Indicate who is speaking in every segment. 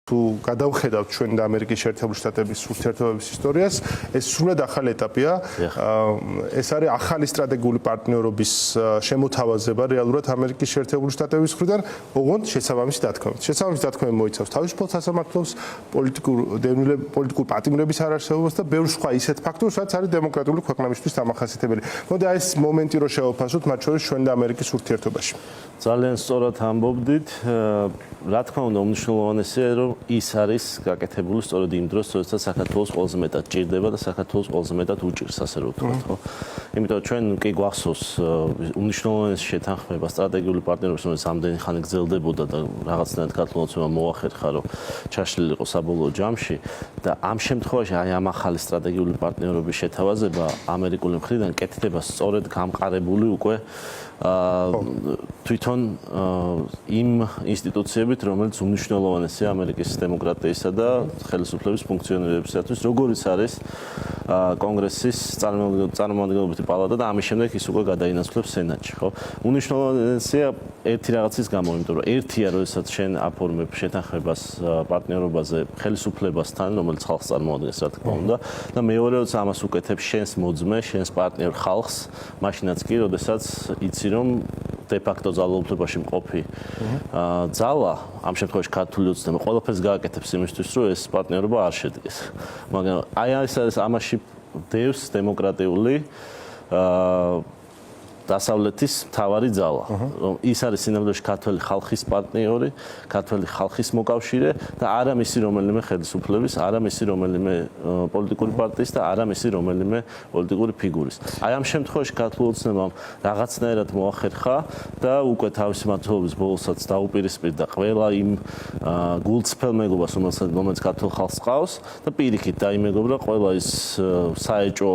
Speaker 1: თუ გადავხედავთ ჩვენ და ამერიკის შეერთებული შტატების ურთიერთობების ისტორიას, ეს სრულად ახალი ეტაპია. ეს არის ახალი სტრატეგიული პარტნიორობის შემოთავაზება რეალურად ამერიკის შეერთებული შტატების მხრიდან, ოღონდ შესაბამისი დათქმით. შესაბამისი დათქმები მოიცავს თავისუფალ სასამართლოს, პოლიტიკურ პატიმრების არარსებობას და ბევრ სხვა ისეთ ფაქტორს, რაც არის დემოკრატიული ქვეყნებისთვის დამახასიათებელი. მოდი აი ეს მომენტი რო შევაფასოთ, მათ შორის ჩვენ და ამერიკის ურთიერთობაში.
Speaker 2: ძალიან სწორად ამბობდით, რა თქმა უნდა, უმნიშვნელოვანესია, რომ ის არის გაკეთებული სწორედ იმ დროს, როდესაც საქართველოს ყველაზე მეტად ჭირდება და საქართველოს ყველაზე მეტად უჭირს, ასე რომ ვთქვათ, ხო? იმიტომ ჩვენ კი გვახსოვს უმნიშვნელოვანესი შეთანხმება სტრატეგიული პარტნიორობის, რომელიც ამდენი ხანი გრძელდებოდა და რაღაცნაირად ქართულოცნებამ მოახერხა, რომ ჩაშლილიყო საბოლოო ჯამში და ამ შემთხვევაში აი ამ ახალი სტრატეგიული პარტნიორობის შეთავაზება ამერიკული მხრიდან კეთდება სწორედ გამყარებული უკვე თვითონ იმ ინსტიტუციებით, რომელიც უმნიშვნელოვანესია ამერიკის დემოკრატიისა და ხელისუფლების ფუნქციონირებისათვის, როგორიც არის კონგრესის წარმომადგენლობითი პალატა და ამის შემდეგ ის უკვე გადაინაცვლებს სენატში, ხო? უმნიშვნელოვანესია ერთი რაღაცის გამო, იმიტომ რომ ერთია, როდესაც შენ აფორმებ შეთანხმებას პარტნიორობაზე ხელისუფლებასთან, რომელიც ხალხს წარმოადგენს, რა თქმა უნდა, და მეორე, როცა ამას უკეთებს შენს მოძმე, შენს პარტნიორ ხალხს, მაშინაც კი, როდესაც იცი რომ დე-ფაქტო ძალაუფლებაში მყოფი ძალა, ამ შემთხვევაში ქართული ოცნება, ყველაფერს გააკეთებს იმისთვის, რომ ეს პარტნიორობა არ შედგეს. მაგრამ აი ეს არის ამაში დევს დემოკრატიული დასავლეთის მთავარი ძალა, რომ ის არის სინამდვილეში ქართველი ხალხის პარტნიორი, ქართველი ხალხის მოკავშირე და არა მისი რომელიმე ხელისუფლების, არა მისი რომელიმე პოლიტიკური პარტიის და არა მისი რომელიმე პოლიტიკური ფიგურის. აი ამ შემთხვევაში ქართული ოცნებამ რაღაცნაირად მოახერხა და უკვე თავისი მმართველობის ბოლოსაც დაუპირისპირდა ყველა იმ გულწრფელ მეგობას, რომელიც ქართულ ხალხს ყავს და პირიქით დაიმეგობრა ყველა ის საეჭვო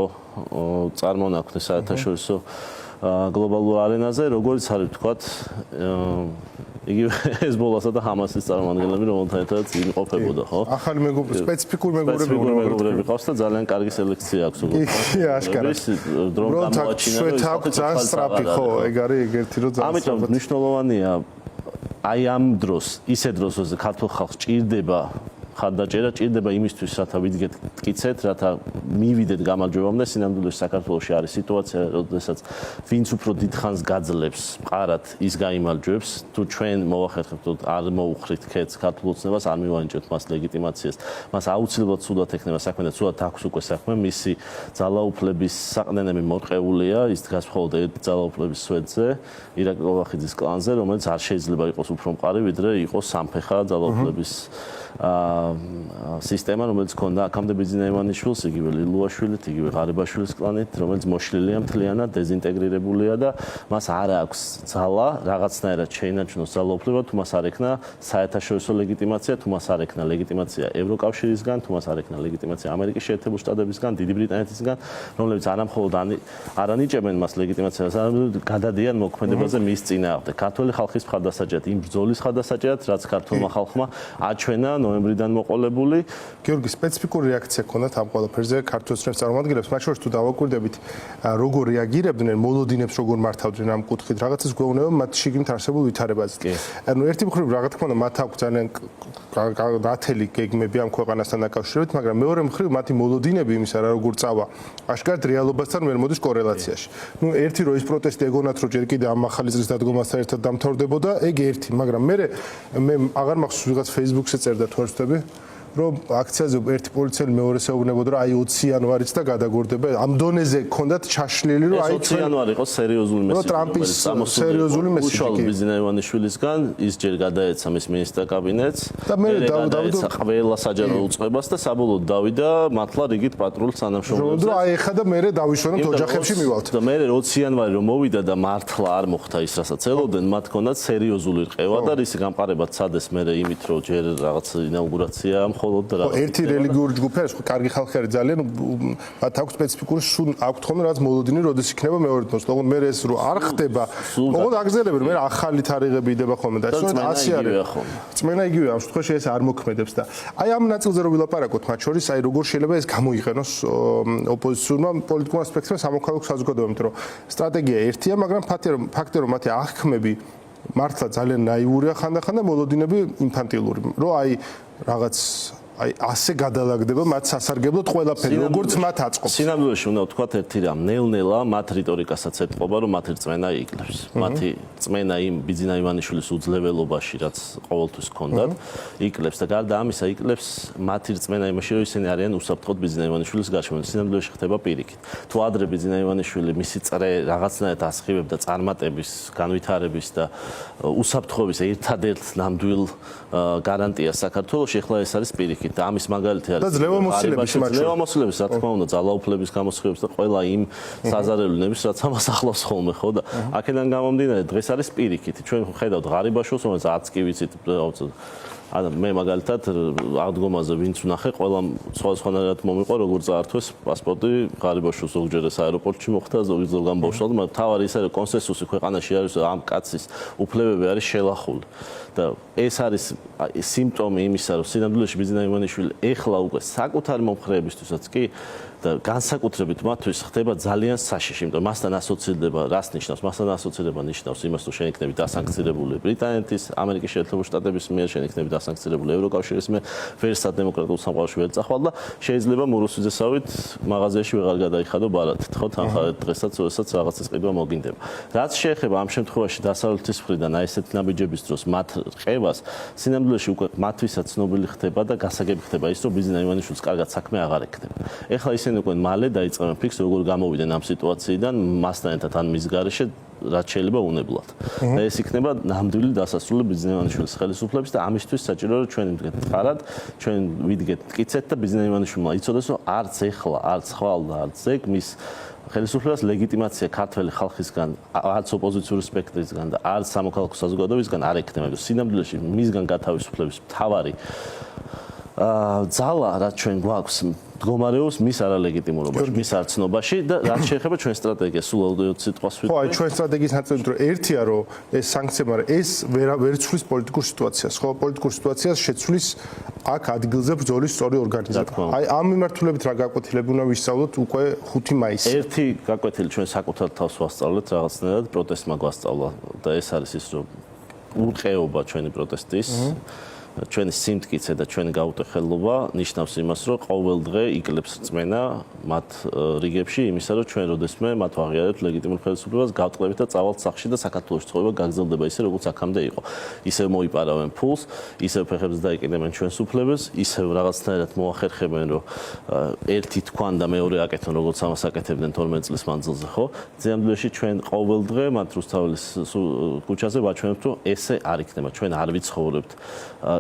Speaker 2: წარმონაქმნი საერთაშორისო გლობალურ არენაზე, როგორც არის ვთქვათ, იგივე ჰეზბოლასა და ჰამასის წარმომადგენლები, რომელთანაც იმყოფებოდა, ხო?
Speaker 1: ახალი მეგობრები, სპეციფიკური მეგობრები
Speaker 2: ყავს და ძალიან კარგი სელექცია აქვს უკვე.
Speaker 1: კი, აშკარად.
Speaker 2: დრომ გამოაჩინა,
Speaker 1: რომ ძალიან სწრაფი, ხო, ეგ არის ეგერთი რომ ძალიან.
Speaker 2: ამიტომ მნიშვნელოვანია აი ამ დროს, ისე დროს, როცა ქართულ ხალხს ჭირდება ხარდაჭერა ჭირდება იმისთვის, რათა ვიდგეთ მტკიცეთ, რათა მივიდეთ გამარჯვებამდე. სინამდვილეში საქართველოში არის სიტუაცია, როდესაც ვინც უფრო დიდხანს გაძლებს მყარად, ის გაიმარჯვებს. თუ ჩვენ მოვახერხებთ, არ მოუხრით ქეთს ქართულ ოცნებას, არ მივანიჭებთ მას ლეგიტიმაციას, მას აუცილებლად ცუდად ექნება საქმე და ცუდად აქვს უკვე საქმე. მისი ძალაუფლების საყრდენები მორყეულია, ის დგას მხოლოდ ერთ ძალაუფლების სვეტზე, ირაკლი ყოვახიძის კლანზე, რომელიც არ შეიძლება იყოს უფრო მყარი, ვიდრე იყოს სამფეხა ძალაუფლების სისტემა, რომელიც ქონდა აქამდე ბიძინა ივანიშვილს, იგივე ლილუაშვილით, იგივე ღარიბაშვილის კლანით, რომელიც მოშლილია მთლიანად, დეზინტეგრირებულია და მას არ აქვს ძალა რაღაცნაირად შეინარჩუნოს ძალაუფლება, თუ მას არ ექნა საერთაშორისო ლეგიტიმაცია, თუ მას არ ექნა ლეგიტიმაცია ევროკავშირისგან, თუ მას არ ექნა ლეგიტიმაცია ამერიკის შეერთებული შტატებისგან, დიდი ბრიტანეთისგან, რომლებიც არამხოლოდ არ ანიჭებენ მას ლეგიტიმაციას, არამედ გადადიან მოქმედებაზე მის წინააღმდეგ. ქართული ხალხის მხარდასაჭერად, იმ ბრძოლის მხარდასაჭერად, რაც ქართულმა ხალხმა აჩვენა ნოემბრიდან მოყოლებული.
Speaker 1: გიორგი, სპეციფიკური რეაქცია ქონდათ ამ ყველაფერზე ქართულ ოცნების წარმომადგენლებს, მათ შორის თუ დავაკვირდებით, როგორ რეაგირებდნენ, მოლოდინებს როგორ მართავდნენ ამ კუთხით, რაღაცას გვეუბნება მათ შიგნით არსებულ ვითარებაზე. ანუ ერთი მხრივ რა თქმა უნდა, მათ აქვს ძალიან ნათელი გეგმები ამ ქვეყანასთან დაკავშირებით, მაგრამ მეორე მხრივ მათი მოლოდინები იმისა რა როგორ წავა, აშკარად რეალობასთან ვერ მოდის კორელაციაში. ნუ ერთი რო ის პროტესტი ეგონათ, რომ ჯერ კიდე ამ ახალი წლის დადგომასთან ერთად დამთავრდებოდა, ეგ ერთი, მაგრამ მე აღარ მახსოვს ვიღაც Facebook-ზე წერდა თუ არ ვცდები, რომ აქციაზე ერთი პოლიციელი მეორეს ეუბნებოდა, რომ აი 20 იანვარიც და გადაგორდება. ამ დონეზე ქონდათ ჩაშლილი, რომ აი
Speaker 2: 20 იანვარი იყო სერიოზული მესიჯი.
Speaker 1: ტრამპის სერიოზული მესიჯი.
Speaker 2: უშუალოდ ბიძინა ივანიშვილისგან ის ჯერ გადაეცა მის მინისტრთა კაბინეტს
Speaker 1: და მე
Speaker 2: დავიდა ყველა საჯარო უწყებას და საბოლოოდ დავიდა მართლა რიგით პატრულ თანამშრომლებს.
Speaker 1: რომ აი ეხა და მე დავიშვენოთ ოჯახებში მივალთ.
Speaker 2: და მე 20 იანვარი რომ მოვიდა და მართლა არ მოხდა ის, რასაც ელოდნენ, მათ ქონდათ სერიოზული რყევა და რისი გამყარება ცადეს მე იმით, რომ ჯერ რაღაც ინაუგურაცია
Speaker 1: ერთი რელიგიური ჯგუფი არის, კარგი ხალხი არის ძალიან, მათ აქვს სპეციფიკური სულ აქვთ ხოლმე რაღაც მოლოდინი, როდის იქნება მეორე დონეზე. თქო მე ეს რო არ ხდება, ოღონდ აგზელებენ, მე ახალი თარიღები იდება ხოლმე და ეს ასე არის. წმენა იგივე ამ შემთხვევაში ეს არ მოქმედებს და აი ამ ნაწილზე რო ვილაპარაკოთ, მათ შორის აი როგორ შეიძლება ეს გამოიყენოს ოპოზიციურმა პოლიტიკურ ასპექტზე სამოქალაქო საზოგადოებამ, იმიტომ რომ სტრატეგია ერთია, მაგრამ ფაქტია რომ მათი აღქმები მართლა ძალიან ნაივურია ხანდახან და მოლოდინები ინფანტილური. რომ აი რაღაც ასე გადალაგდება მათ სასარგებლოდ ყველაფერი, როგორც მათ აწყობს.
Speaker 2: სინამდვილეში უნდა ვთქვათ ერთი რამ, ნელ-ნელა მათ რიტორიკასაც ეთყობა, რომ მათი რწმენა იკლებს. მათი რწმენა იმ ბიძინა ივანიშვილის უძლეველობაში, რაც ყოველთვის ჰქონდათ, იკლებს და გარდა ამისა იკლებს მათი რწმენა იმაში, რომ ისინი არიან უსაფრთხოდ ბიძინა ივანიშვილის გარშემო. სინამდვილეში ხდება პირიქით. თუ ადრე ბიძინა ივანიშვილი მისი წრე რაღაცნაირად ასხივებდა წარმატების, განვითარების და უსაფრთხოების ერთადერთ ნამდვილ გარანტიას საქართველოში, ახლა ეს არის პირიქით. და ამის მაგალითი არის
Speaker 1: და
Speaker 2: ძლევამოსილების რა თქმა უნდა ძალაუფლების გამოსხივების და ყველა იმ საზარელუნების რაც ამას ახლავს ხოლმე ხო და აქედან გამომდინარე დღეს არის პირიქით ჩვენ ხედავთ ღარიბაშვილს რომელიც არც კი ვიცით მე მაგალითად აღდგომაზე ვინც ვნახე ყველა სხვადასხვანაირად მომიყვა როგორ წაართვეს პასპორტი ღარიბაშვილს ზოგჯერ ეს აეროპორტში მოხდა ზოგჯერ გამბავშვალ და თავარი ის არის კონსენსუსი ქვეყანაში არის ამ კაცის უფლებები არის შელახული და ეს არის სიმპტომი იმისა რომ სინამდვილეში ბიძინა ივანიშვილი ეხლა უკვე საკუთარი მომხრეებისთვისაც კი და განსაკუთრებით მათთვის ხდება ძალიან საშიში, იმიტომ მასთან ასოცირდება, რას ნიშნავს? მასთან ასოცირდება ნიშნავს იმას, რომ შენ იქნები დასანქცირებული ბრიტანეთის, ამერიკის შეერთებული შტატების მიერ, შენ იქნები დასანქცირებული ევროკავშირის მიერ, ვერსად დემოკრატიულ სამყაროში ვერ წახვალ და შეიძლება მურუსვიძესავით მაღაზიაში ვეღარ გადაიხადო ბარათით, ხო? თანხარად დღესაც, როდესაც რაღაცის ყიდვა მოგინდება. რაც შეეხება ამ შემთხვევაში დასავლეთის მხრიდან აი ესეთი ნაბიჯების დროს მათ ყევას, სინამდვილეში უკვე მათთვისაც ცნობილი ხდება და გასაგები ხდება ის, რომ ბიძინა ივანიშვილს კარგად საქმე აღარ ექნება. ეხლა ისინი უკვე მალე დაიწყებენ ფიქს როგორ გამოვიდნენ ამ სიტუაციიდან მასთან ერთად ან მის გარეშე რაც შეიძლება უნებლად. და ეს იქნება ნამდვილი დასასრული ბიძინა ივანიშვილის ხელისუფლების და ამისთვის საჭირო რომ ჩვენ ვიდგეთ ხარად, ჩვენ ვიდგეთ მტკიცეთ და ბიძინა ივანიშვილმა იცოდეს რომ არც ეხლა, არც ხვალ და არც ეგ მის ხელისუფლებას ლეგიტიმაცია ქართველი ხალხისგან, არც ოპოზიციური სპექტრისგან და არც სამოქალაქო საზოგადოებისგან არ ექნება. სინამდვილეში მისგან გათავისუფლების მთავარი ძალა რაც ჩვენ გვაქვს მდგომარეობს მის არალეგიტიმურობაში, მის არცნობაში და რაც შეეხება ჩვენ სტრატეგიას, სულ 20 სიტყვას ვიტყვი.
Speaker 1: ხო, აი ჩვენ სტრატეგიის ნაწილი რომ ერთია რომ ეს სანქცია, მაგრამ ეს ვერ ცვლის პოლიტიკურ სიტუაციას, ხო, პოლიტიკურ სიტუაციას შეცვლის აქ ადგილზე ბრძოლის სწორი ორგანიზება. აი ამ მიმართულებით რა გაკვეთილები უნდა ვისწავლოთ უკვე 5 მაისს.
Speaker 2: ერთი გაკვეთილი ჩვენ საკუთარ თავს ვასწავლეთ რაღაცნაირად პროტესტმა გვასწავლა და ეს არის ის რომ ურყეობა ჩვენი პროტესტის ჩვენი სიმტკიცე და ჩვენი გაუტეხელობა ნიშნავს იმას, რომ ყოველ დღე იკლებს რწმენა მათ რიგებში იმისა, რომ ჩვენ როდესმე მათ ვაღიარებთ ლეგიტიმურ ხელისუფლებას, გავტყლებით და წავალთ სახლში და საქართველოს ცხოვრება გაგრძელდება ისე, როგორც აქამდე იყო. ისევ მოიპარავენ ფულს, ისევ ფეხებს დაიკიდებენ ჩვენს უფლებებს, ისევ რაღაცნაირად მოახერხებენ, რომ ერთი თქვან და მეორე აკეთონ, როგორც ამას აკეთებდნენ 12 წლის მანძილზე, ხო? სინამდვილეში ჩვენ ყოველ დღე მათ რუსთაველის ქუჩაზე ვაჩვენებთ, რომ ესე არ იქნება, ჩვენ არ ვიცხოვრებთ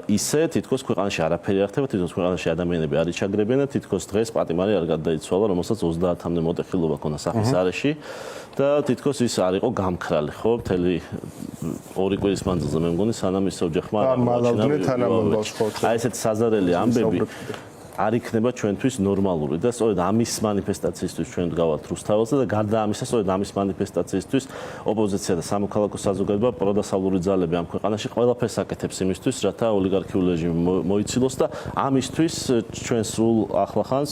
Speaker 2: ისე თითქოს ქვეყანაში არაფერი არ ხდება, თითქოს ქვეყანაში ადამიანები არ იჩაგრებიან და თითქოს დღეს პატიმარი არ გადაიცვალა, რომელსაც 30-მდე მოტეხილობა ქონდა სახლის არეში და თითქოს ის არ იყო გამქრალი, ხო? მთელი 2 კვირის მანძილზე მე მგონი სანამ ის ოჯახმა აი ესეთი საზარელი ამბები არ იქნება ჩვენთვის ნორმალური და სწორედ ამის მანიფესტაციისთვის ჩვენ ვდგავართ რუსთაველზე და გარდა ამისა სწორედ ამის მანიფესტაციისთვის ოპოზიცია და სამოქალაქო საზოგადოება პროდასავლური ძალები ამ ქვეყანაში ყველაფერს აკეთებს იმისთვის, რათა ოლიგარქიული რეჟიმი მოიცილოს და ამისთვის ჩვენ სულ ახლახანს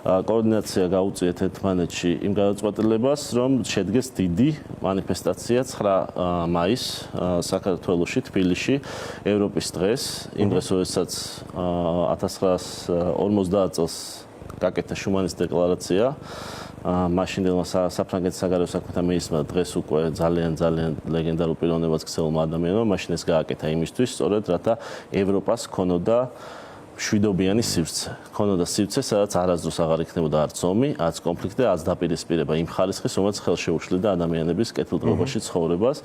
Speaker 2: კოორდინაცია გაუწიეთ ერთმანეთში იმ გადაწყვეტილებას, რომ შედგეს დიდი მანიფესტაცია 9 მაისს საქართველოში, თბილისში, ევროპის დღეს, იმ დღეს, როდესაც 1950 წელს გაკეთა შუმანის დეკლარაცია. მაშინდელმა საფრანგეთის საგარეო საქმეთა მინისტრმა დღეს უკვე ძალიან ლეგენდარულ პიროვნებად ქცეულმა ადამიანმა მაშინ ეს გააკეთა იმისთვის, სწორედ რათა ევროპას ქონოდა შვიდობიანი სივრცე. ქონოდა სივრცე, სადაც არასდროს აღარ იქნებოდა არც ომი, არც კონფლიქტი, არც დაპირისპირება იმ ხარისხის, რომელიც ხელშეუშლიდა ადამიანების კეთილდღეობაში ცხოვრებას.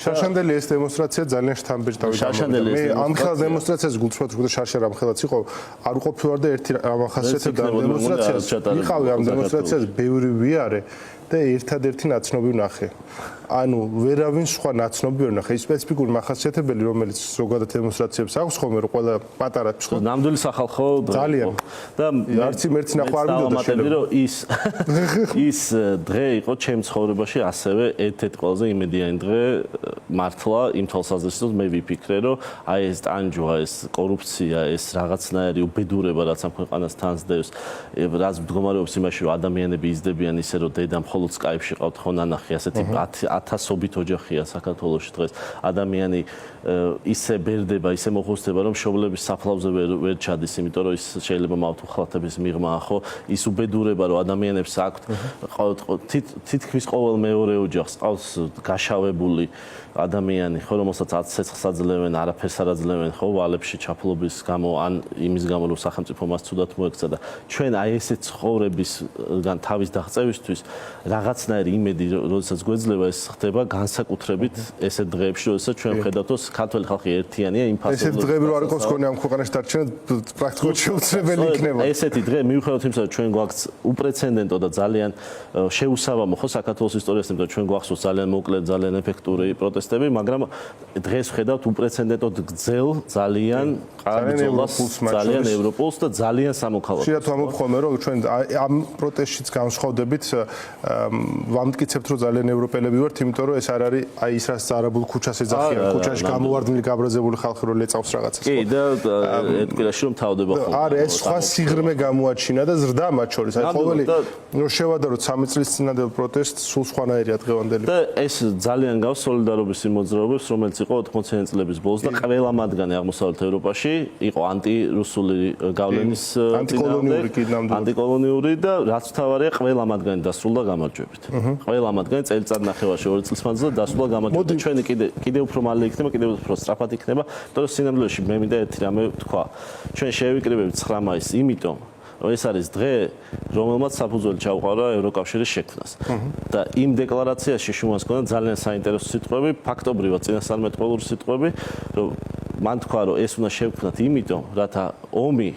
Speaker 1: შარშანდელი ეს დემონსტრაცია ძალიან შთამბეჭდავი
Speaker 2: შარშანდელი
Speaker 1: მე ამ ხელ დემონსტრაციას გულწრფელად ვთქვი და შარშან ამ ხელაც იყო, არ უყოფილვარ და ერთი ამახასიათებდა ამ დემონსტრაციას. იყავი ამ დემონსტრაციას ბევრი ვიარე და ერთადერთი ნაცნობი ვნახე. ანუ ვერავინ სხვა ნაცნობი ვერ ვნახე. ის სპეციფიკური მახასიათებელი, რომელიც ზოგადად დემონსტრაციებს აქვს ხოლმე, რომ ყველა პატარა
Speaker 2: ხო, ნამდვილი სახალხო
Speaker 1: ძალიან და არც იმერთი ნახვა არ მინდოდა შეიძლება
Speaker 2: რომ ის დღე იყო ჩემ ცხოვრებაში ასევე ერთ-ერთი ყველაზე იმედიანი დღე მართლა იმ თვალსაზრისით მე ვიფიქრე რომ აი ეს ტანჯვა, ეს კორუფცია, ეს რაღაცნაირი უბედურება რაც ამ ქვეყანას თანს დევს, რაც მდგომარეობს იმაში რომ ადამიანები იზრდებიან ისე რომ დედა მხოლოდ მხოლოდ Skype-ში ყავთ ხო ნანახი, ასეთი 1000-ობით ოჯახია საქართველოში დღეს. ადამიანი ისე ბერდება, ისე მოხუცდება, რომ მშობლების საფლავზე ვერ ჩადის, იმიტომ რომ ის შეიძლება მავთუხლათების მიღმა ხო, ის უბედურება, რომ ადამიანებს აქვთ თითქმის ყოველ მეორე ოჯახს ყავს გაშავებული ადამიანი, ხო, რომელსაც 10 ცეცხლს აძლევენ, არაფერს არ აძლევენ, ხო, ვალებში ჩაფლობის გამო, ან იმის გამო, რომ სახელმწიფო მას ცუდად მოექცა და ჩვენ აი ესე ცხოვრებისგან თავის დაღწევისთვის რაღაცნაირი იმედი, როდესაც გვეძლება, ეს ხდება განსაკუთრებით ესეთ დღეებში, როდესაც ჩვენ ვხედავთ, რომ ქართველი ხალხი ერთიანია იმ ფასზე.
Speaker 1: ესეთ დღეები რო არ იყოს მქონე ამ ქვეყანაში დარჩენა პრაქტიკულად შეუძლებელი იქნება.
Speaker 2: ესეთი დღე მიუხედავად იმისა, რომ ჩვენ გვაქვს უპრეცედენტო და ძალიან შეუსაბამო ხო საქართველოს ისტორიას, იმიტომ რომ ჩვენ გვახსოვს ძალიან მოკლე, ძალიან ეფექტური პროტესტები, მაგრამ დღეს ვხედავთ უპრეცედენტოდ გრძელ ძალიან ყარბძოლას, ძალიან ევროპულს და ძალიან სამოქალაქოს.
Speaker 1: შეიძლება ვამბობ ხოლმე, რომ ჩვენ ამ პროტესტშიც განსხვავდებით, ვამტკიცებთ, რომ ძალიან ევროპელები ვართ, იმიტომ რომ ეს არ არის აი ის რაც არაბულ ქუჩას ეძახიან, ქუჩაში გამოვარდნილი გაბრაზებული ხალხი რო ლეწავს რაღაცას.
Speaker 2: კი და ეთქვილაში რომ თავდება ხოლმე.
Speaker 1: არა, ეს სხვა სიღრმე გამოაჩინა და ზრდა მათ შორის. აი ყოველი რო შევადაროთ 13 წლის წინანდელ პროტესტს, სულ სხვანაირია დღევანდელი.
Speaker 2: და ეს ძალიან გავს სოლიდარობის იმ მოძრაობებს, რომელიც იყო 80-იანი წლების ბოლოს და ყველა მათგანი აღმოსავლეთ ევროპაში იყო ანტირუსული გავლენის ანტიკოლონიური და რაც თავარია ყველა მათგანი დასრულდა გამარჯვებით. ყველა მათგანი წელიწად ნახევარში 2 წლის მანძილზე დასრულდა გამარჯვებით. ჩვენი კიდე უფრო მალე იქნება, კიდე უფრო სწრაფად იქნება, იმიტომ რომ სინამდვილეში მე მინდა ერთი რამე თქვა. ჩვენ შევიკრიბებით 9 მაისს, იმიტომ რომ ეს არის დღე, რომელმაც საფუძველი ჩაუყარა ევროკავშირის შექმნას. და იმ დეკლარაციაში შუმანს ჰქონდა ძალიან საინტერესო სიტყვები, ფაქტობრივად წინასწარმეტყველური სიტყვები, რომ მან თქვა, რომ ეს უნდა შევქმნათ იმიტომ, რათა ომი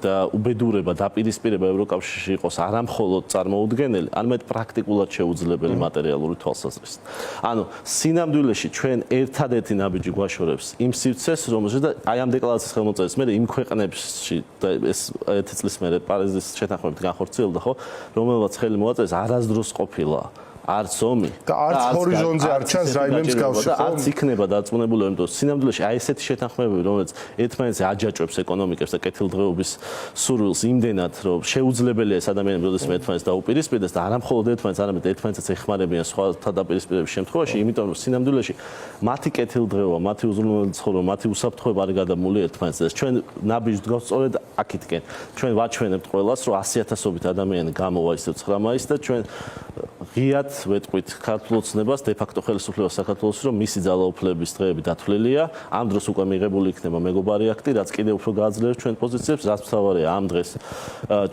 Speaker 2: და უბედურება დაპირისპირება ევროკავშირში იყოს არამხოლოდ წარმოუდგენელი, არამედ პრაქტიკულად შეუძლებელი მატერიალური თვალსაზრისით. ანუ სინამდვილეში ჩვენ ერთადერთი ნაბიჯი გვაშორებს იმ სივრცეს, რომელშიც და აი ამ დეკლარაციის ხელმოწერის მერე იმ ქვეყნებში და ეს 1 წლის მერე პარიზის შეთანხმებით განხორციელდა, ხო, რომელმაც ხელი მოაწერეს არასდროს ყოფილა არც ომი
Speaker 1: და არც ჰორიზონტზე არ ჩანს რაიმე მსგავსი,
Speaker 2: ხო? არც იქნება დაწუნებული, იმიტომ რომ სინამდვილეში აი ესეთი შეთანხმებები, რომელიც ერთმანეთს აჯაჭვებს ეკონომიკებს და კეთილდღეობის სურვილს იმდენად, რომ შეუძლებელია ეს ადამიანები როდესაც ერთმანეთს დაუპირისპირდეს და არამხოლოდ ერთმანეთს, არამედ ერთმანეთსაც ეხმარებიან სხვათა დაპირისპირების შემთხვევაში, იმიტომ რომ სინამდვილეში მათი კეთილდღეობა, მათი უზრუნველყოფა ცხოვრება, მათი უსაფრთხოება არის გადამული ერთმანეთს. ჩვენ ნაბიჯს გვაქვს სწორედ აქეთკენ. ჩვენ ვაჩვენებთ ყველას, რომ 100,000-ობით ადამიანი გამოვა ისევ 9 მაისს და ჩვენ ღიად ვეტყვით ქართულ ოცნებას, დე-ფაქტო ხელისუფლებას საქართველოს, რომ მისი ძალაუფლების დღეები დათვლილია. ამ დროს უკვე მიღებული იქნება მეგობარი აქტი, რაც კიდევ უფრო გააძლიერებს ჩვენ პოზიციებს, რაც მთავარია ამ დღეს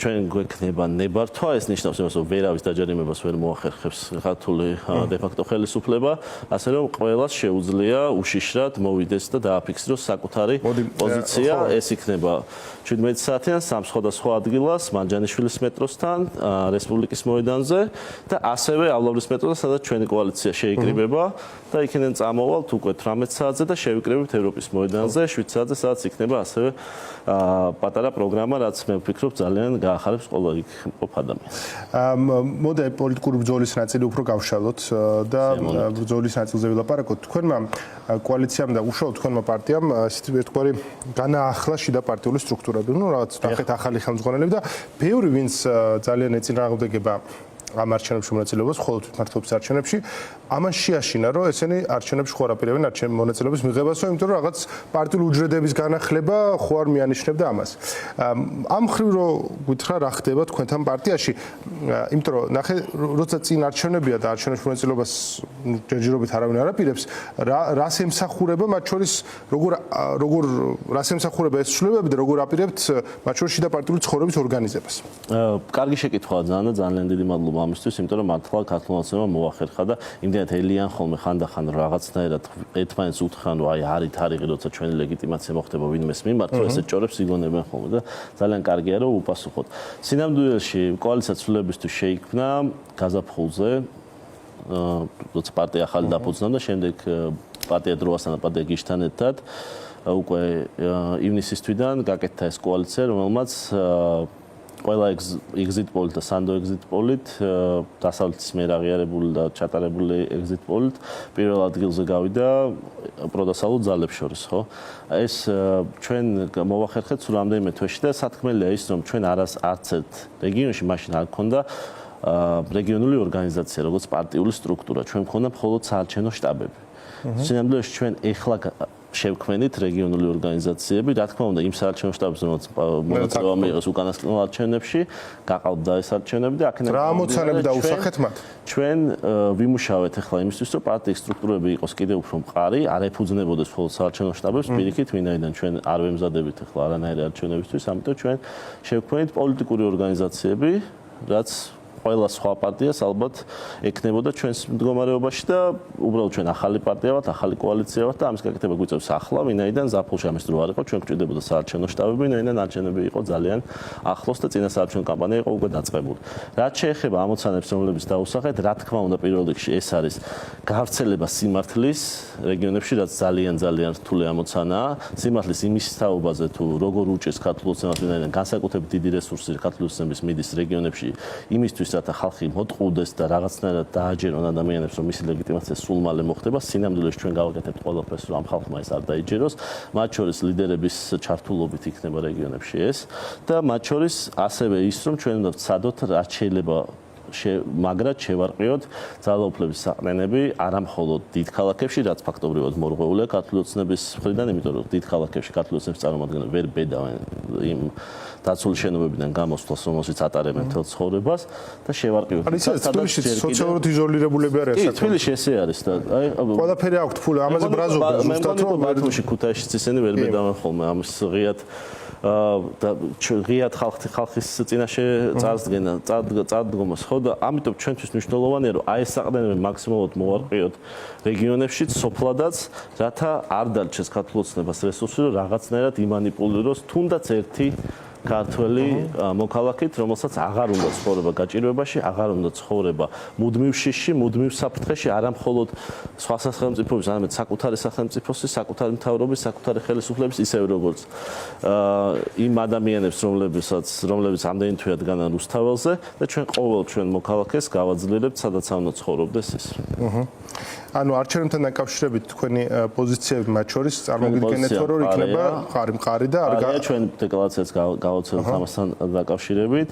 Speaker 2: ჩვენ გვექნება ნებართვა, ეს ნიშნავს იმას, რომ ვერავის დაჯერიმებას ვერ მოახერხებს ქართული დე-ფაქტო ხელისუფლება, ასე რომ ყველას შეუძლია უშიშრად მოვიდეს და დააფიქსიროს საკუთარი პოზიცია. ეს იქნება 17 საათიან სამ სხვადასხვა ადგილას, მანჯანიშვილის მეტროსთან, რესპუბლიკის მოედანზე და ასევე ავლაბრის მეტროსთან, სადაც ჩვენი კოალიცია შეიკრიბება და იქიდან წამოვალთ უკვე 18 საათზე და შევიკრიბებთ ევროპის მოედანზე 7 საათზე, სადაც იქნება ასევე პატარა პროგრამა, რაც მე ვფიქრობ ძალიან გაახარებს ყველა იქ მყოფ ადამიანს.
Speaker 1: მოდი პოლიტიკური ბრძოლის ნაწილი უფრო გავშალოთ და ბრძოლის ნაწილზე ვილაპარაკოთ. თქვენმა კოალიციამ და უშუალოდ თქვენმა პარტიამ ერთგვარი განაახლა შიდა პარტიული სტრუქტურები. ნუ რაღაც ნახეთ ახალი ხელმძღვანელები და ბევრი ვინც ძალიან ეწინააღმდეგება ამ არჩევნებში მონაწილეობას, მხოლოდ თვითმმართველობის არჩევნებში, ამან შეაშინა, რომ ესენი არჩევნებში ხო არ აპირებენ მონაწილეობის მიღებასო, იმიტომ რომ რაღაც პარტიული უჯრედების განახლება ხო არ მიანიშნებდა ამას. ამ მხრივ რო გითხრა რა ხდება თქვენთან პარტიაში, იმიტომ რომ ნახე, როცა წინ არჩევნებია და არჩევნებში მონაწილეობას ჯერჯერობით არავინ არ აპირებს, რას ემსახურება მათ შორის როგორ რას ემსახურება ეს ცვლილებები და როგორ აპირებთ მათ შორის შიდა პარტიული ცხოვრების ორგანიზებას.
Speaker 2: კარგი შეკითხვაა ძალიან დიდი მადლობა ამისთვის, იმიტომ რომ მართლა ქართულმა ოცნებამ მოახერხა და იმდენად ელიან ხოლმე ხანდახან რაღაცნაირად ერთმანეთს უთხრან, რომ აი არის თარიღი, როცა ჩვენი ლეგიტიმაცია მოხდება ვინმეს მიმართ, რომ ესეთ ჭორებს იგონებენ ხოლმე და ძალიან კარგია რომ უპასუხოთ. სინამდვილეში კოალიცია ცვლილებისთვის შეიქმნა გაზაფხულზე, როცა პარტია ახალი დაფუძნა და შემდეგ პარტია დროასთან და პარტია გიშთან ერთად უკვე ივნისის თვიდან გაკეთდა ეს კოალიცია, რომელმაც ყველა exit poll და სანდო exit poll-ით დასავლეთის მიერ აღიარებული და ჩატარებული exit poll-ით პირველ ადგილზე გავიდა პროდასალურ ძალებს შორის, ხო? ეს ჩვენ მოვახერხეთ სულ რამდენიმე თვეში და სათქმელია ის, რომ ჩვენ არც ერთ რეგიონში მაშინ არ ქონდა რეგიონული ორგანიზაცია, როგორც პარტიული სტრუქტურა, ჩვენ მქონდა მხოლოდ საარჩევნო შტაბები. სინამდვილეში ჩვენ ეხლა შევქმნით რეგიონული ორგანიზაციები, რა თქმა უნდა, იმ საარჩევნო შტაბებს, რომელიც მონაწილეობა მიიღეს უკანასკნელ არჩევნებში, გაყავდა ეს არჩევნები და აქედან
Speaker 1: რა ამოცანები დაუსახეთ მათ?
Speaker 2: ჩვენ ვიმუშავეთ ახლა იმისთვის, რომ პარტიის სტრუქტურები იყოს კიდევ უფრო მყარი, არ ეფუძნებოდეს მხოლოდ საარჩევნო შტაბებს, პირიქით, ვინაიდან ჩვენ არ ვემზადებით ახლა არანაირი არჩევნებისთვის, ამიტომ ჩვენ შევქმნით პოლიტიკური ორგანიზაციები, რაც ყველა სხვა პარტიას ალბათ ეკნებოდა ჩვენს მდგომარეობაში და უბრალოდ ჩვენ ახალი პარტია ვართ, ახალი კოალიცია ვართ და ამის გაკეთება გვიწევს ახლა, ვინაიდან ზაფხულში ამის დრო არ იყო, ჩვენ გვჭირდებოდა საარჩევნო შტაბები, ვინაიდან არჩევნები იყო ძალიან ახლოს და წინა საარჩევნო კამპანია იყო უკვე დაწყებული. რაც შეეხება ამოცანებს, რომლებიც დაუსახეთ, რა თქმა უნდა, პირველ რიგში ეს არის გავრცელება სიმართლის რეგიონებში, რაც ძალიან რთული ამოცანაა. სიმართლის იმის თაობაზე თუ როგორ უჭერს ქართულ ოცნებას, ვინაიდან განსაკუთრებით დიდი რესურსი ქართული ოცნების მიდის რეგიონებში, იმისთვის რათა ხალხი მოტყუდეს და რაღაცნაირად დააჯერონ ადამიანებს, რომ მისი ლეგიტიმაცია სულ მალე მოხდება, სინამდვილეში ჩვენ გავაკეთებთ ყველაფერს, რომ ამ ხალხმა ეს არ დაიჯეროს, მათ შორის ლიდერების ჩართულობით იქნება რეგიონებში ეს და მათ შორის ასევე ის, რომ ჩვენ უნდა ვცადოთ, რაც შეიძლება მაგრად შევარყიოთ ძალაუფლების საყრდენები არა მხოლოდ დიდ ქალაქებში, რაც ფაქტობრივად მორღვეულია ქართული ოცნების მხრიდან, იმიტომ რომ დიდ ქალაქებში ქართული ოცნების წარმომადგენლები ვერ ბედავენ იმ დაცული შენობებიდან გამოსვლას, რომელშიც ატარებენ მთელ ცხოვრებას და შევარყიოთ.
Speaker 1: არის თბილისში სოციალურად იზოლირებულები არის
Speaker 2: საქმე. თბილისში ესე არის და აი
Speaker 1: ყველაფერი აქვს ფული, ამაზე ბრაზობენ ზუსტად რომ
Speaker 2: ბათუმში, ქუთაისში ისინი ვერ ბედავენ ხოლმე ამის ღიად და ღიად ხალხის წინაშე წარდგომას ხო და ამიტომ ჩვენთვის მნიშვნელოვანია რომ აი ეს საყრდენები მაქსიმალურად მოვარყიოთ რეგიონებში სოფლადაც რათა არ დარჩეს ქართულ ოცნებას რესურსი რომ რაღაცნაირად იმანიპულიროს თუნდაც ერთი ქართველი მოქალაქით, რომელსაც აღარ უნდა ცხოვრება გაჭირვებაში, აღარ უნდა ცხოვრება მუდმივ შიშში, მუდმივ საფრთხეში, არა მხოლოდ სხვა სახელმწიფოების, არამედ საკუთარი სახელმწიფოსი, საკუთარი მთავრობის, საკუთარი ხელისუფლების, ისევე როგორც იმ ადამიანებს, რომლებიც ამდენი თვეად განან რუსთაველზე და ჩვენ ყოველ ჩვენ მოქალაქეს გავაძლიერებთ, სადაც უნდა ცხოვრობდეს ეს.
Speaker 1: ანუ არჩევნებთან დაკავშირებით თქვენი პოზიციები მათ შორის წარმოგიდგენთ რომ იქნება მყარი და არ
Speaker 2: ჩვენ დეკლარაციას გავაცნობთ ამასთან დაკავშირებით.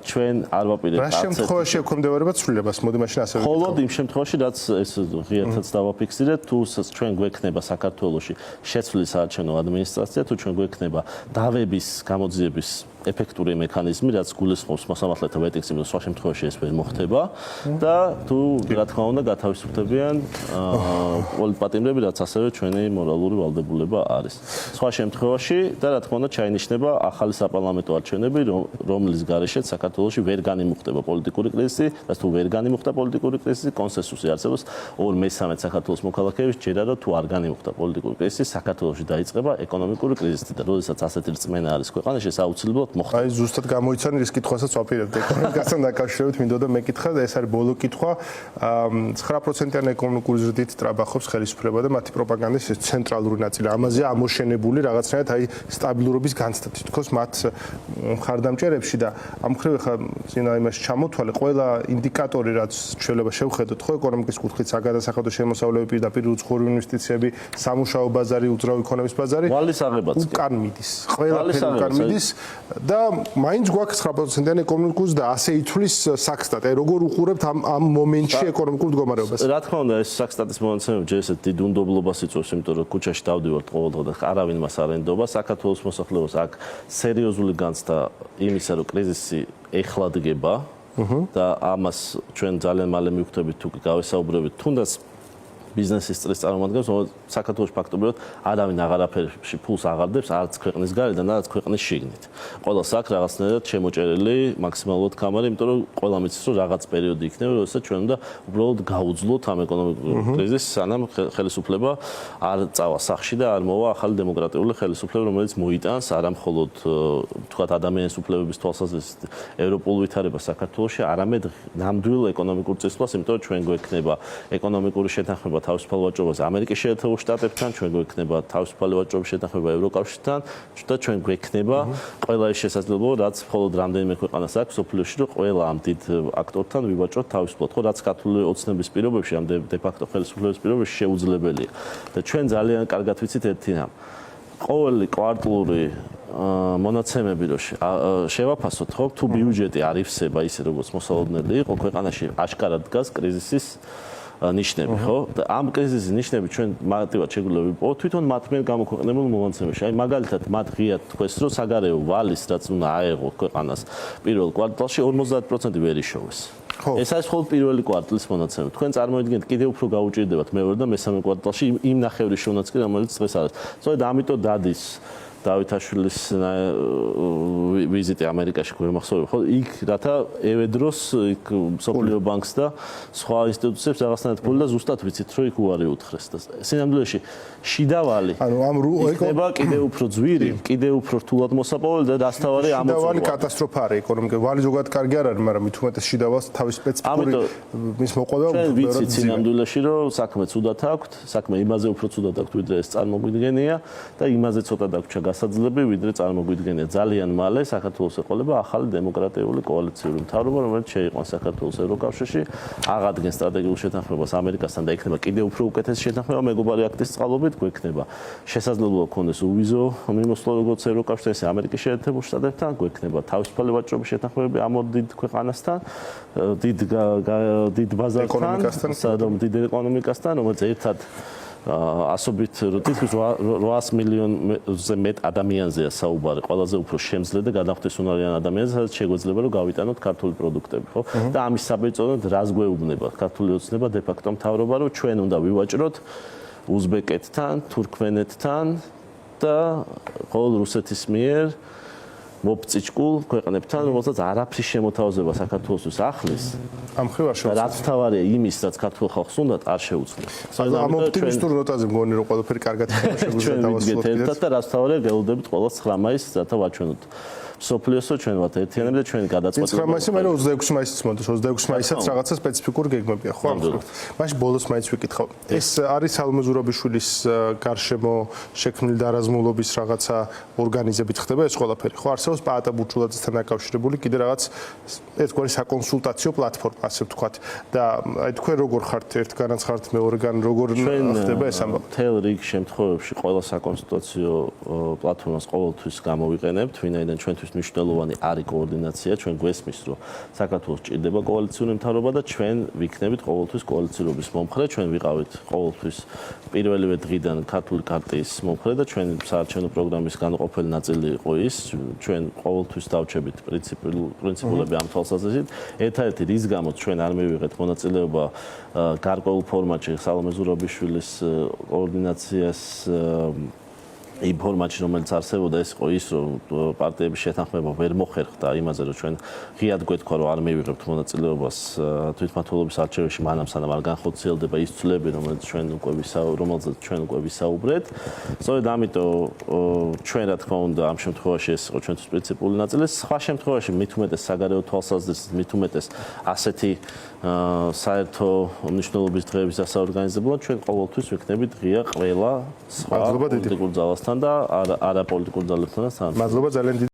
Speaker 2: ჩვენ არ ვაპირებთ
Speaker 1: რა შემთხვევაში ექვემდებარება ცვლილებას? მოდი მაშინ ასე ვიქნებით.
Speaker 2: მხოლოდ იმ შემთხვევაში, რაც ეს ღიათაც დავაფიქსირეთ, თუ ჩვენ გვექნება საქართველოში შეცვლის საარჩევნო ადმინისტრაცია, თუ ჩვენ გვექნება დავების გამოძიების ეფექტური მექანიზმი, რაც გულისხმობს მოსამართლეთა ვეტიქსი, რომ სხვა შემთხვევაში ეს ვერ მოხდება და თუ რა თქმა უნდა გათავისუფლებიან პოლიტპატიმრები, რაც ასევე ჩვენი მორალური ვალდებულება არის. სხვა შემთხვევაში და რა თქმა უნდა ჩაინიშნება ახალი საპარლამენტო არჩევნები, რომლის გარეშეც საქართველოში ვერ განიმუხტება პოლიტიკური კრიზისი, და თუ ვერ განიმუხტა პოლიტიკური კრიზისი, კონსენსუსი არსებობს 2/3 საქართველოს მოქალაქეების ჯერა რომ თუ არ განიმუხტა პოლიტიკური კრიზისი, საქართველოში დაიწყება ეკონომიკური კრიზისი და როდესაც ასეთი რწმენა არის ქვეყანაში, ეს აუცილებლად
Speaker 1: აი ზუსტად გამოიცანი რის კითხვასაც ვაპირებთ ეკონომიკასთან დაკავშირებით, მინდოდა მეკითხა და ეს არის ბოლო კითხვა. 9%-იანი ეკონომიკური ზრდით ტრაბახობს ხელისუფლება და მათი პროპაგანდის ცენტრალური ნაწილი. ამაზე ამოშენებული რაღაცნაირად აი სტაბილურობის განცდა თითქოს მათ მხარდამჭერებში და ამ მხრივ ხა წინა იმაში ჩამოთვალე ყველა ინდიკატორი რაც შეიძლება შევხედოთ ხო ეკონომიკის კუთხით საგადასახადო შემოსავლები პირდაპირ უცხოური ინვესტიციები, სამუშაო ბაზარი, უძრავი ქონების ბაზარი უკან მიდის. ყველაფერი უკან მიდის და მაინც გვაქვს 9%-იანი ეკონომიკური ზრდა და ასე ითვლის საქსტატ. აი როგორ უყურებთ ამ მომენტში ეკონომიკურ მდგომარეობას?
Speaker 2: რა თქმა უნდა ეს საქსტატის მონაცემები ჯერ ესეთ დიდ უნდობლობას იწვევს, იმიტომ რომ ქუჩაში დავდივართ ყოველდღე და არავინ მას არ ენდობა. საქართველოს მოსახლეობას აქ სერიოზული განცდა იმისა, რომ კრიზისი ეხლა დგება და ამას ჩვენ ძალიან მალე მივხვდებით თუ გავესაუბრებით თუნდაც ბიზნესის წრის წარმომადგენლებს, რომ საქართველოს ფაქტობრივად არავინ აღარაფერში ფულს აღარდებს, არც ქვეყნის გარედან, არც ქვეყნის შიგნით. ყველას აქ რაღაცნაირად შემოჭერილი მაქსიმალურად კამარი, იმიტომ რომ ყველა მიცის, რომ რაღაც პერიოდი იქნება, როდესაც ჩვენ უნდა უბრალოდ გაუძლოთ ამ ეკონომიკურ კრიზისს, სანამ ხელისუფლება არ წავა სახში და არ მოვა ახალი დემოკრატიული ხელისუფლება, რომელიც მოიტანს არა მხოლოდ თქვათ ადამიანის უფლებების თვალსაზრისით ევროპულ ვითარებას საქართველოში, არამედ ნამდვილ ეკონომიკურ წესვლას, იმიტომ რომ ჩვენ გვექნება ეკონომიკური შეთანხმება თავისუფალ ვაჭრობას ამერიკის შეერთებულ შტატებთან, ჩვენ გვექნება თავისუფალი ვაჭრობის შეთანხმება ევროკავშირთან და ჩვენ გვექნება ყველა ის შესაძლებლობა, რაც მხოლოდ რამდენიმე ქვეყანას აქვს სოფლიოში, რომ ყველა ამ დიდ აქტორთან ვივაჭროთ თავისუფლად, ხო რაც ქართული ოცნების პირობებში, ამ დე ფაქტო ხელისუფლების პირობებში შეუძლებელია. და ჩვენ ძალიან კარგად ვიცით ერთი რამ. ყოველი კვარტალური მონაცემები რო შევაფასოთ, ხო, თუ ბიუჯეტი არ ივსება ისე როგორც მოსალოდნელი იყო, ქვეყანაში აშკარად დგას კრიზისის ნიშნები, ხო? და ამ კრიზისის ნიშნები ჩვენ მარტივად შეგვიძლია ვიპოვოთ თვითონ მათ მიერ გამოქვეყნებულ მონაცემებში. აი მაგალითად, მათ ღიად თქვეს, რომ საგარეო ვალის რაც უნდა აეღო ქვეყანას პირველ კვარტალში 50% ვერ იშოვეს. ეს არის მხოლოდ პირველი კვარტლის მონაცემები. თქვენ წარმოიდგინეთ, კიდევ უფრო გაუჭირდებათ მეორე და მესამე კვარტალში იმ ნახევრის შოვნაც კი, რომელიც დღეს არის. სწორედ ამიტომ დადის დავითაშვილის ვიზიტი ამერიკაში გვემახსოვრება, ხო? იქ რათა ევედროს იქ მსოფლიო ბანკს და სხვა ინსტიტუციებს რაღაცნაირად ფული და ზუსტად ვიცით, რომ იქ უარი უთხრეს და სინამდვილეში შიდავალი იქნება კიდევ უფრო ძვირი, კიდევ უფრო რთულად მოსაპოვებელი და დასთავარი ამოწურვა.
Speaker 1: შიდავალი კატასტროფა არის ეკონომიკა. ვალი ზოგადად კარგი არ არის, მაგრამ მით უმეტეს შიდავალს თავის სპეციფიკური მის მოყვება
Speaker 2: ჩვენ ვიცით სინამდვილეში, რომ საქმე ცუდად აქვს, საქმე იმაზე უფრო ცუდად აქვს, ვიდრე ეს წარმოგვიდგენია და იმაზე ცოტა დაგვრჩა გასაძლები, ვიდრე წარმოგვიდგენია. ძალიან მალე საქართველოს ეყოლება ახალი დემოკრატიული კოალიციური მთავრობა, რომელიც შეიყვანს საქართველოს ევროკავშირში, აღადგენს სტრატეგიულ შეთანხმებას ამერიკასთან და იქნება კიდევ უფრო უკეთესი შეთანხმება მეგობარი აქტის წყალობით, გვექნება შესაძლებლობა გქონდეს უვიზო მიმოსვლა როგორც ევროკავშირში, ესე ამერიკის შეერთებულ შტატებთან, გვექნება თავისუფალი ვაჭრობის შეთანხმებები ამ დიდ ქვეყანასთან, დიდ ბაზართან, დიდ ეკონომიკასთან, რომელიც ერთად ასობით თითქმის 800 მილიონზე მეტ ადამიანზეა საუბარი, ყველაზე უფრო შემძლე და გადახვდისუნარიან ადამიანზე, სადაც შეგვეძლება რომ გავიტანოთ ქართული პროდუქტები, ხო? და ამის საბეჭდოდ რას გვეუბნება ქართული ოცნება დე ფაქტო მთავრობა, რომ ჩვენ უნდა ვივაჭროთ უზბეკეთთან, თურქმენეთთან და ხოლო რუსეთის მიერ მოფწიჭკულ ქვეყნებთან, რომელსაც არაფრის შემოთავაზება საქართველოსთვის ახლის.
Speaker 1: ამ ხრივ არ შეუძლია.
Speaker 2: რაც თავარია იმის, რაც ქართულ ხალხს უნდათ, არ შეუძლია.
Speaker 1: ამ ოპტიმისტურ ნოტაზე მგონი რომ ყველაფერი კარგად შეგვიძლია დავასრულოთ.
Speaker 2: ერთად და რაც თავარია გელოდებით ყველა 9 მაისს, რათა ვაჩვენოთ სოფლიოსო ჩვენ ვართ ერთიანები და ჩვენ გადაწყვეტილება. 9 მაისს მე 26 მაისს მომდის, 26 მაისსაც რაღაცა სპეციფიკური გეგმებია, ხო? მაშინ ბოლოს მაინც ვიკითხავ. ეს არის სალომე ზურაბიშვილის გარშემო შექმნილი დარაზმულობის რაღაცა ორგანიზებით ხდება ეს ყველაფერი, ხო? არსებობს პაატა ბურჩულაძესთან დაკავშირებული კიდე რაღაც ერთგვარი საკონსულტაციო პლატფორმა, ასე ვთქვათ. და აი თქვენ როგორ ხართ ერთგანაც ხართ მეორეგან როგორ ხდება ეს ამბავი? მთელ რიგ შემთხვევებში ყველა საკონსულტაციო პლატფორმას ყოველთვის გამოვიყენებთ, ვინაიდან ჩვენთვის მნიშვნელოვანი არის კოორდინაცია, ჩვენ გვესმის, რომ საქართველოს ჭირდება კოალიციური მთავრობა და ჩვენ ვიქნებით ყოველთვის კოალიცირობის მომხრე, ჩვენ ვიყავით ყოველთვის პირველივე დღიდან ქართული კარტის მომხრე და ჩვენ საარჩევნო პროგრამის განუყოფელი ნაწილი იყო ის, ჩვენ ყოველთვის დავჩებით პრინციპულები ამ თვალსაზრისით. ერთადერთი რის გამოც ჩვენ არ მივიღეთ მონაწილეობა გარკვეულ ფორმატში სალომე ზურაბიშვილის კოორდინაციას იმ ფორმატში, რომელიც არსებობდა, ეს იყო ის, რომ პარტიების შეთანხმება ვერ მოხერხდა იმაზე, რომ ჩვენ ღიად გვეთქვა, რომ არ მივიღებთ მონაწილეობას თვითმმართველობის არჩევნებში, მანამ სანამ არ განხორციელდება ის ცვლილება, რომელზეც ჩვენ უკვე ვისაუბრეთ. სწორედ ამიტომ ჩვენ რა თქმა უნდა ამ შემთხვევაში ეს იყო ჩვენთვის პრინციპული ნაწილი. სხვა შემთხვევაში მით უმეტეს საგარეო თვალსაზრისით, მით უმეტეს ასეთი საერთო მნიშვნელობის დღეების დასაორგანიზებლად ჩვენ ყოველთვის ვიქნებით ღია ყველა სხვა პოლიტიკურ ძალასთან და არაპოლიტიკურ ძალებთან.
Speaker 1: მადლობა ძალიან.